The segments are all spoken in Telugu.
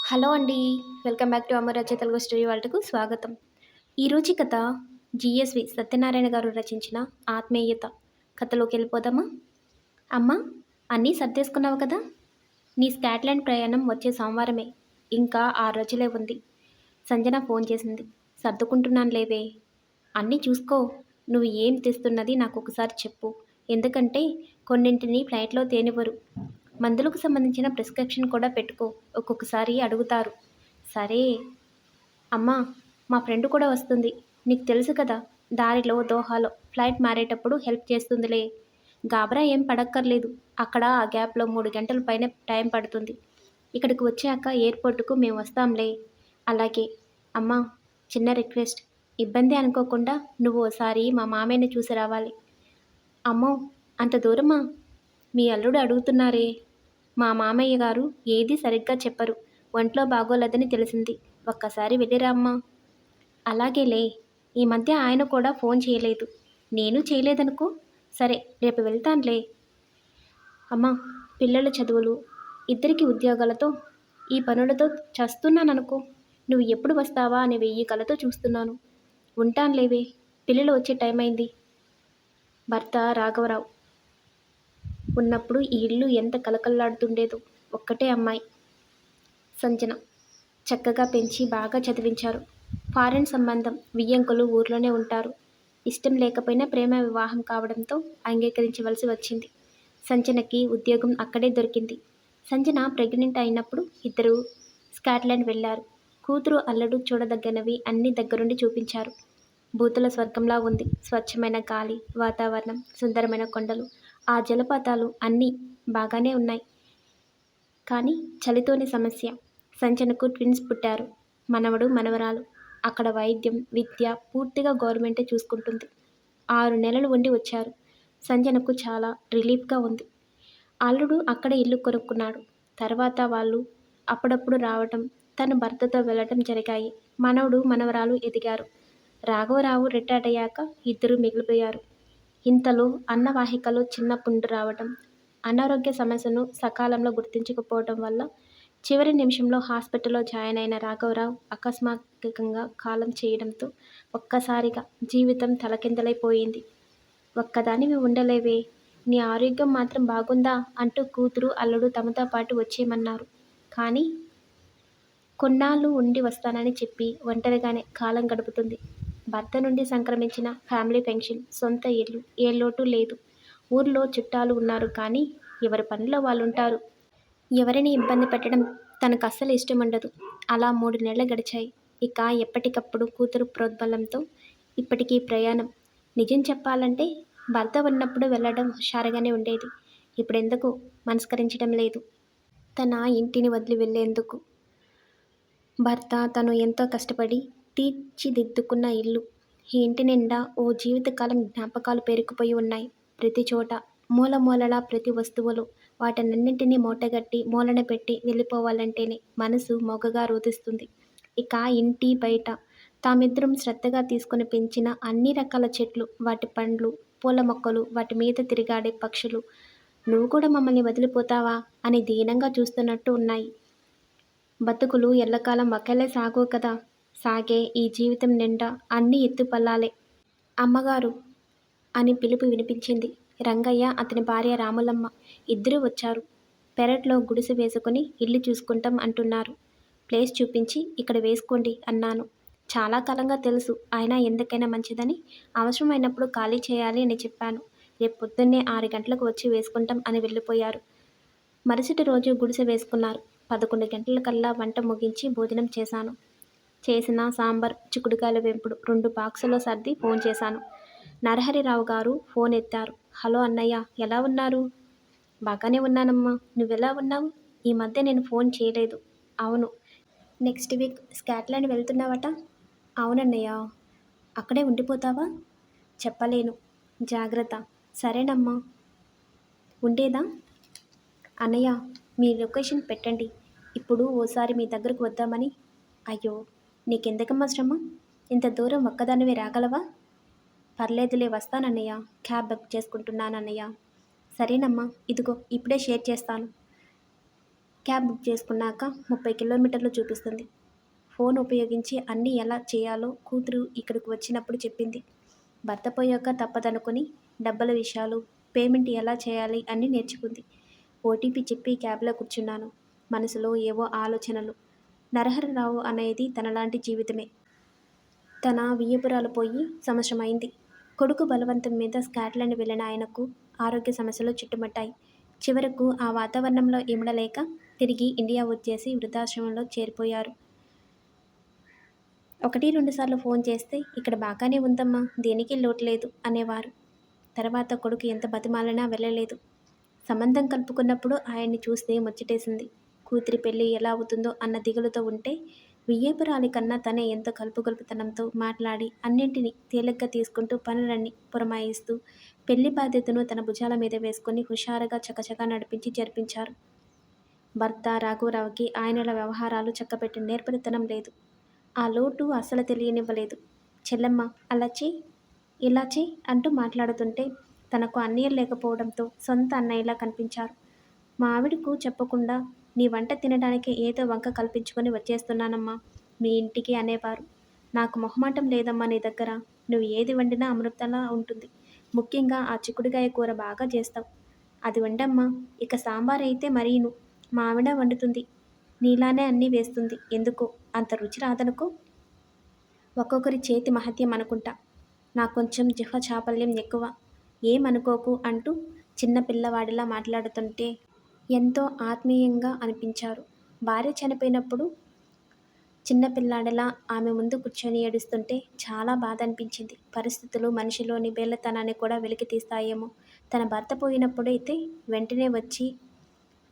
హలో అండి. వెల్కమ్ బ్యాక్ టు అమరచ తెలుగు స్టోరీ వరల్డ్‌కు స్వాగతం. ఈరోజు కథ జీఎస్‌వి సత్యనారాయణ గారు రచించిన 'ఆత్మీయత' కథలోకెళ్ళిపోదామా? అమ్మా! అన్నీ సర్దేసుకున్నావు కదా! నీ స్కాట్లాండ్ ప్రయాణం వచ్చే సోమవారమే. ఇంకా 6 రోజులే ఉంది. సంజన ఫోన్ చేసింది. సర్దుకుంటున్నాను లేవే. అన్నీ చూసుకో. నువ్వు ఏం తెస్తున్నది నాకొకసారి చెప్పు. ఎందుకంటే కొన్నింటిని ఫ్లైట్‌లో తేనివ్వరు. మందులకు సంబంధించిన ప్రిస్క్రిప్షన్ కూడా పెట్టుకో. ఒక్కొక్కసారి అడుగుతారు. సరే. అమ్మా! మా ఫ్రెండ్ కూడా వస్తుంది. నీకు తెలుసు కదా! దారిలో దోహాలో ఫ్లైట్ మారేటప్పుడు హెల్ప్ చేస్తుందిలే. గాబరా ఏం పడక్కర్లేదు. అక్కడ ఆ గ్యాప్‌లో 3 గంటల పైనే టైం పడుతుంది. ఇక్కడికి వచ్చాక ఎయిర్‌పోర్ట్‌కు మేము వస్తాంలే. అలాగే. అమ్మా! చిన్న రిక్వెస్ట్. ఇబ్బంది అనుకోకుండా నువ్వు ఓసారి మా మామయ్యని చూసి రావాలి. అమ్మో! అంత దూరమా? మీ అల్లుడు అడుగుతున్నారే. మా మామయ్య గారు ఏదీ సరిగ్గా చెప్పరు. ఒంట్లో బాగోలేదని తెలిసింది. ఒక్కసారి వెళ్ళిరా అమ్మా. అలాగేలే. ఈ మధ్య ఆయన కూడా ఫోన్ చేయలేదు. నేను చేయలేదనుకో. సరే రేపు వెళ్తానులే. అమ్మా! పిల్లల చదువులు, ఇద్దరికి ఉద్యోగాలతో, ఈ పనులతో చస్తున్నాననుకో. నువ్వు ఎప్పుడు వస్తావా అని 1000 కళ్ళతో చూస్తున్నాను. ఉంటానులేవే. పిల్లలు వచ్చే టైం అయింది. భర్త రాఘవరావు ఉన్నప్పుడు ఈ ఇల్లు ఎంత కళకళలాడుతుండేదో. ఒక్కటే అమ్మాయి. సంజన. చక్కగా పెంచి బాగా చదివించారు. ఫారెన్ సంబంధం. వియ్యంకులు ఊర్లోనే ఉంటారు. ఇష్టం లేకపోయినా ప్రేమ వివాహం కావడంతో అంగీకరించవలసి వచ్చింది. సంజనకి ఉద్యోగం అక్కడే దొరికింది. సంజన ప్రెగ్నెంట్ అయినప్పుడు ఇద్దరు స్కాట్లాండ్ వెళ్లారు. కూతురు అల్లుడు చూడదగ్గనవి అన్నీ దగ్గరుండి చూపించారు. భూతుల స్వర్గంలా ఉంది. స్వచ్ఛమైన గాలి, వాతావరణం, సుందరమైన కొండలు, ఆ జలపాతాలు అన్నీ బాగానే ఉన్నాయి. కానీ చలితోని సమస్య. సంజనకు ట్విన్స్ పుట్టారు. మనవడు, మనవరాలు. అక్కడ వైద్యం, విద్య పూర్తిగా గవర్నమెంటే చూసుకుంటుంది. 6 నెలలు ఉండి వచ్చారు. సంజనకు చాలా రిలీఫ్‌గా ఉంది. అల్లుడు అక్కడే ఇల్లు కొనుక్కున్నాడు. తర్వాత వాళ్ళు అప్పుడప్పుడు రావటం, తను భర్తతో వెళ్ళటం జరిగాయి. మనవడు, మనవరాలు ఎదిగారు. రాఘవరావు రిటైర్డ్ అయ్యాక ఇద్దరు మిగిలిపోయారు. ఇంతలో అన్నవాహికలో చిన్న పుండు రావటం, అనారోగ్య సమస్యను సకాలంలో గుర్తించకపోవటం వల్ల చివరి నిమిషంలో హాస్పిటల్లో జాయిన్ అయిన రాఘవరావు అకస్మాత్తుగా కాలం చేయడంతో ఒక్కసారిగా జీవితం తలకిందలైపోయింది. ఒక్కదానివి ఉండలేవే. నీ ఆరోగ్యం మాత్రం బాగుందా అంటూ కూతురు, అల్లుడు తమతో పాటు వచ్చేయమన్నారు. కానీ కొన్నాళ్ళు ఉండి వస్తానని చెప్పి ఒంటరిగానే కాలం గడుపుతుంది. భర్త నుండి సంక్రమించిన ఫ్యామిలీ పెన్షన్, సొంత ఇల్లు, ఏ లోటు లేదు. ఊర్లో చుట్టాలు ఉన్నారు కానీ ఎవరి పనిలో వాళ్ళుంటారు. ఎవరిని ఇబ్బంది పెట్టడం తనకస్సలు ఇష్టముండదు. అలా 3 నెలలు గడిచాయి. ఇక ఎప్పటికప్పుడు కూతురు ప్రోద్బలంతో ఇప్పటికీ ప్రయాణం. నిజం చెప్పాలంటే భర్త ఉన్నప్పుడు వెళ్ళడం హుషారుగానే ఉండేది. ఇప్పుడెందుకో మనస్కరించడం లేదు. తన ఇంటిని వదిలి వెళ్ళేందుకు. భర్త తను ఎంతో కష్టపడి తీర్చిదిద్దుకున్న ఇల్లు. ఈ ఇంటి నిండా ఓ జీవితకాలం జ్ఞాపకాలు పేరుకుపోయి ఉన్నాయి. ప్రతి చోట, మూలమూలలా ప్రతి వస్తువులో వాటన్నింటినీ మూటగట్టి మూలన పెట్టి వెళ్ళిపోవాలంటేనే మనసు మొగగా రోదిస్తుంది. ఇక ఇంటి బయట తామిద్దరం శ్రద్ధగా తీసుకుని పెంచిన అన్ని రకాల చెట్లు, వాటి పండ్లు, పూల మొక్కలు, వాటి మీద తిరిగాడే పక్షులు నువ్వు కూడా మమ్మల్ని వదిలిపోతావా అని దీనంగా చూస్తున్నట్టు ఉన్నాయి. బతుకులు ఎల్లకాలం ఒకేలా సాగవు కదా. సాగే ఈ జీవితం నిండా అన్నీ ఎత్తుపల్లాలే. అమ్మగారు! అని పిలుపు వినిపించింది. రంగయ్య, అతని భార్య రాములమ్మ ఇద్దరూ వచ్చారు. పెరట్లో గుడిసె వేసుకుని ఇల్లు చూసుకుంటాం అంటున్నారు. ప్లేస్ చూపించి ఇక్కడ వేసుకోండి అన్నాను. చాలా కాలంగా తెలుసు. అయినా ఎందుకైనా మంచిదని అవసరమైనప్పుడు ఖాళీ చేయాలి అని చెప్పాను. రేపు పొద్దున్నే 6 గంటలకు వచ్చి వేసుకుంటాం అని వెళ్ళిపోయారు. మరుసటి రోజు గుడిసె వేసుకున్నారు. 11 గంటలకల్లా వంట ముగించి భోజనం చేశాను. చేసిన సాంబార్, చిక్కుడుకాయల వేపుడు 2 బాక్సుల్లో సర్ది ఫోన్ చేశాను. నరహరిరావు గారు ఫోన్ ఎత్తారు. హలో అన్నయ్య, ఎలా ఉన్నారు? బాగానే ఉన్నానమ్మా. నువ్వెలా ఉన్నావు? ఈ మధ్య నేను ఫోన్ చేయలేదు. అవును. నెక్స్ట్ వీక్ స్కాట్లాండ్ వెళ్తున్నావట? అవునన్నయ్య. అక్కడే ఉండిపోతావా? చెప్పలేను. జాగ్రత్త. సరేనమ్మా. ఉండేదా? అన్నయ్య, మీ లొకేషన్ పెట్టండి. ఇప్పుడు ఓసారి మీ దగ్గరకు వద్దామని. అయ్యో, నీకెందుకమ్మా శ్రమ? ఇంత దూరం ఒక్కదానివే రాగలవా? పర్లేదులే, వస్తానన్నయ్య. Cab book చేసుకుంటున్నానన్నయ్య. సరేనమ్మా, ఇదిగో ఇప్పుడే షేర్ చేస్తాను. క్యాబ్ బుక్ చేసుకున్నాక 30 కిలోమీటర్లు చూపిస్తుంది. ఫోన్ ఉపయోగించి అన్నీ ఎలా చేయాలో కూతురు ఇక్కడికి వచ్చినప్పుడు చెప్పింది. భర్త పోయాక తప్పదనుకుని డబ్బుల విషయాలు, పేమెంట్ ఎలా చేయాలి అన్నీ నేర్చుకుంది. ఓటీపీ చెప్పి క్యాబ్‌లో కూర్చున్నాను. మనసులో ఏవో ఆలోచనలు. నరహరరావు అనేది తనలాంటి జీవితమే. తన వియ్యపురాలు పోయి సంవత్సరమైంది. కొడుకు బలవంతం మీద స్కాట్లాండ్ వెళ్ళిన ఆయనకు ఆరోగ్య సమస్యలు చుట్టుముట్టాయి. చివరకు ఆ వాతావరణంలో ఇమడలేక తిరిగి ఇండియా వచ్చేసి వృద్ధాశ్రమంలో చేరిపోయారు. 1, 2 సార్లు ఫోన్ చేస్తే ఇక్కడ బాగానే ఉందమ్మా, దేనికి లోటు లేదు అనేవారు. తర్వాత కొడుకు ఎంత బతిమాలినా వెళ్ళలేదు. సంబంధం కలుపుకున్నప్పుడు ఆయన్ని చూస్తే ముచ్చటేసింది. కూతురి పెళ్లి ఎలా అవుతుందో అన్న దిగులుతో ఉంటే వియ్యపురాలి కన్నా తనే ఎంతో కలుపుగొలుపుతనంతో మాట్లాడి అన్నింటినీ తేలిగ్గా తీసుకుంటూ పనులన్నీ పురమాయిస్తూ పెళ్లి బాధ్యతను తన భుజాల మీద వేసుకుని హుషారుగా చకచకా నడిపించి జరిపించారు. భర్త రాఘవరావుకి ఆయనల వ్యవహారాలు చక్కబెట్టిన నేర్పరితనం లేదు. ఆ లోటు అస్సలు తెలియనివ్వలేదు. చెల్లెమ్మ అలా చెయ్, ఇలా చెయ్ అంటూ మాట్లాడుతుంటే తనకు అన్నయ్యలు లేకపోవడంతో సొంత అన్నయ్యలా కనిపించారు. మా ఆవిడకు చెప్పకుండా నీ వంట తినడానికి ఏదో వంక కల్పించుకొని వచ్చేస్తున్నానమ్మా మీ ఇంటికి అనేవారు. నాకు మొహమాటం లేదమ్మా నీ దగ్గర. నువ్వు ఏది వండినా అమృతంలా ఉంటుంది. ముఖ్యంగా ఆ చిక్కుడుగాయ కూర బాగా చేస్తావు. అది వండమ్మా. ఇక సాంబార్ అయితే మరీను. మా ఆవిడ వండుతుంది. నీలానే అన్నీ వేస్తుంది. ఎందుకో అంత రుచి రాదనుకో. ఒక్కొక్కరి చేతి మహత్యం అనుకుంటా. నాకొంచెం జిహ్వ చాపల్యం ఎక్కువ. ఏమనుకోకు అంటూ చిన్న పిల్లవాడిలా మాట్లాడుతుంటే ఎంతో ఆత్మీయంగా అనిపించారు. భార్య చనిపోయినప్పుడు చిన్న పిల్లాడిలా ఆమె ముందు కూర్చొని ఏడుస్తుంటే చాలా బాధ అనిపించింది. పరిస్థితులు మనిషిలోని బేలతనాన్ని కూడా వెలికి తీస్తాయేమో. తన భర్త పోయినప్పుడైతే వెంటనే వచ్చి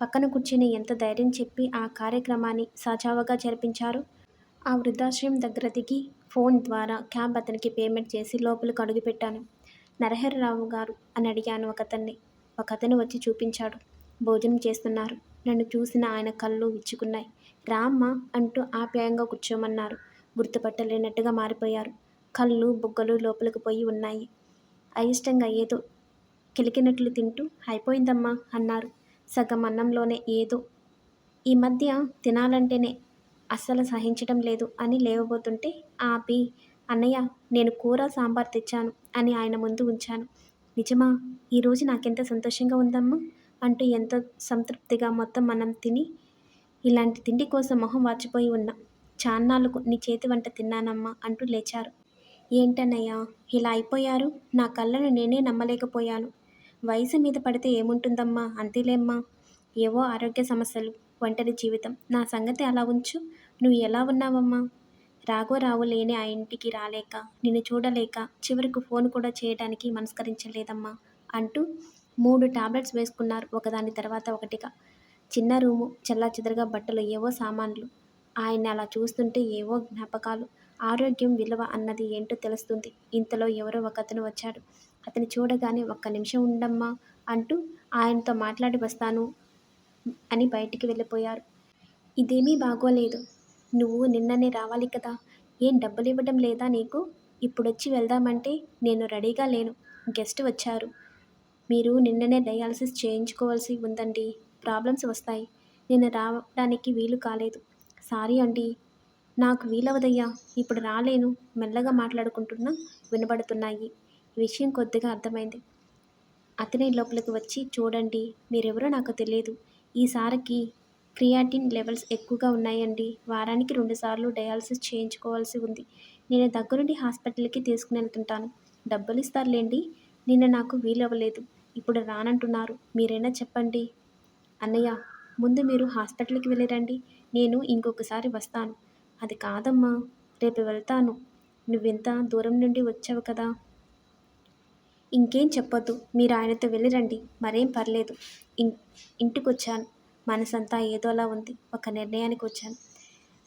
పక్కన కూర్చుని ఎంత ధైర్యం చెప్పి ఆ కార్యక్రమాన్ని సజావుగా జరిపించారు. ఆ వృద్ధాశ్రమం దగ్గర దిగి ఫోన్ ద్వారా క్యాబ్ అతనికి పేమెంట్ చేసి లోపలికి అడుగుపెట్టాను. నరహరరావు గారు అని అడిగాను ఒకతన్ని. ఒకతను వచ్చి చూపించాడు. భోజనం చేస్తున్నారు. నన్ను చూసిన ఆయన కళ్ళు విచ్చుకున్నాయి. రా అమ్మా అంటూ ఆప్యాయంగా కూర్చోమన్నారు. గుర్తుపట్టలేనట్టుగా మారిపోయారు. కళ్ళు బుగ్గలు లోపలికి పోయి ఉన్నాయి. అయిష్టంగా ఏదో కిలికినట్లు తింటూ అయిపోయిందమ్మా అన్నారు. సగం అన్నంలోనే ఏదో ఈ మధ్య తినాలంటేనే అస్సలు సహించడం లేదు అని లేవబోతుంటే ఆపి, అన్నయ్య నేను కూర సాంబార్ తెచ్చాను అని ఆయన ముందు ఉంచాను. నిజమా? ఈరోజు నాకెంత సంతోషంగా ఉందమ్మా అంటూ ఎంతో సంతృప్తిగా మొత్తం అన్నం తిని, ఇలాంటి తిండి కోసం మొహం వాచిపోయి ఉన్నా. చాన్నాళ్ళకు నీ చేతి వంట తిన్నానమ్మా అంటూ లేచారు. ఏంటన్నయ్యా ఇలా అయిపోయారు? నా కళ్ళను నేనే నమ్మలేకపోయాను. వయసు మీద పడితే ఏముంటుందమ్మా, అంతేలేమ్మా. ఏవో ఆరోగ్య సమస్యలు, ఒంటరి జీవితం. నా సంగతి అలా ఉంచు. నువ్వు ఎలా ఉన్నావమ్మా? రాఘవరావు లేని ఆ ఇంటికి రాలేక, నిన్ను చూడలేక, చివరకు ఫోన్ కూడా చేయడానికి మనస్కరించలేదమ్మా అంటూ 3 టాబ్లెట్స్ వేసుకున్నారు ఒకదాని తర్వాత ఒకటిగా. చిన్న రూము, చెల్లాచెదరుగా బట్టలు, ఏవో సామాన్లు. ఆయన్ని అలా చూస్తుంటే ఏవో జ్ఞాపకాలు. ఆరోగ్యం విలువ అన్నది ఏంటో తెలుస్తుంది. ఇంతలో ఎవరో ఒకతను వచ్చాడు. అతన్ని చూడగానే ఒక్క నిమిషం ఉండమ్మా అంటూ ఆయనతో మాట్లాడి వస్తాను అని బయటికి వెళ్ళిపోయారు. ఇదేమీ బాగోలేదు. నువ్వు నిన్ననే రావాలి కదా. ఏం డబ్బులివ్వడం లేదా నీకు? ఇప్పుడొచ్చి వెళ్దామంటే నేను రెడీగా లేను. గెస్ట్ వచ్చారు. మీరు నిన్ననే డయాలసిస్ చేయించుకోవాల్సి ఉందండి. ప్రాబ్లమ్స్ వస్తాయి. నేను రావడానికి వీలు కాలేదు. సారీ అండి. నాకు వీలవదయ్యా. ఇప్పుడు రాలేను. మెల్లగా మాట్లాడుకుంటున్నా వినబడుతున్నాయి. ఈ విషయం కొద్దిగా అర్థమైంది. అతనే లోపలికి వచ్చి చూడండి, మీరెవరో నాకు తెలియదు. ఈసారికి క్రియాటిన్ లెవెల్స్ ఎక్కువగా ఉన్నాయండి. వారానికి 2 సార్లు డయాలసిస్ చేయించుకోవాల్సి ఉంది. నేను దగ్గరుండి హాస్పిటల్కి తీసుకునెళ్తుంటాను. డబ్బులిస్తారులేండి. నిన్న నాకు వీలవ్వలేదు. ఇప్పుడు రానంటున్నారు. మీరైనా చెప్పండి. అన్నయ్య, ముందు మీరు హాస్పిటల్కి వెళ్ళిరండి. నేను ఇంకొకసారి వస్తాను. అది కాదమ్మా, రేపు వెళ్తాను. నువ్వెంత దూరం నుండి వచ్చావు కదా. ఇంకేం చెప్పొద్దు. మీరు ఆయనతో వెళ్ళిరండి. మరేం పర్లేదు. ఇంటికొచ్చాను. మనసంతా ఏదోలా ఉంది. ఒక నిర్ణయానికి వచ్చాను.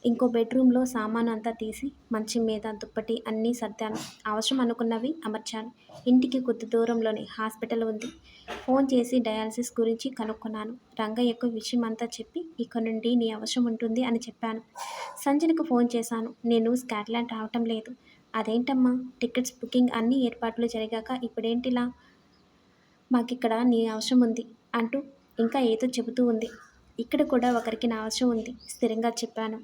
ఇంకో బెడ్రూమ్లో సామాను అంతా తీసి మంచం మీద దుప్పటి అన్నీ సర్దాను. అవసరం అనుకున్నవి అమర్చాను. ఇంటికి కొద్ది దూరంలోనే హాస్పిటల్ ఉంది. ఫోన్ చేసి డయాలసిస్ గురించి కనుక్కున్నాను. రంగయ్యకు విషయం అంతా చెప్పి ఇక నుండి నీ అవసరం ఉంటుంది అని చెప్పాను. సంజనకు ఫోన్ చేశాను. నేను స్కాట్లాండ్ రావటం లేదు. అదేంటమ్మా, టికెట్స్ బుకింగ్ అన్ని ఏర్పాట్లు జరిగాక ఇప్పుడేంటిలా? మాకిక్కడ నీ అవసరం ఉంది అంటూ ఇంకా ఏదో చెబుతూ ఉంది. ఇక్కడ కూడా ఒకరికి నా అవసరం ఉంది స్థిరంగా చెప్పాను.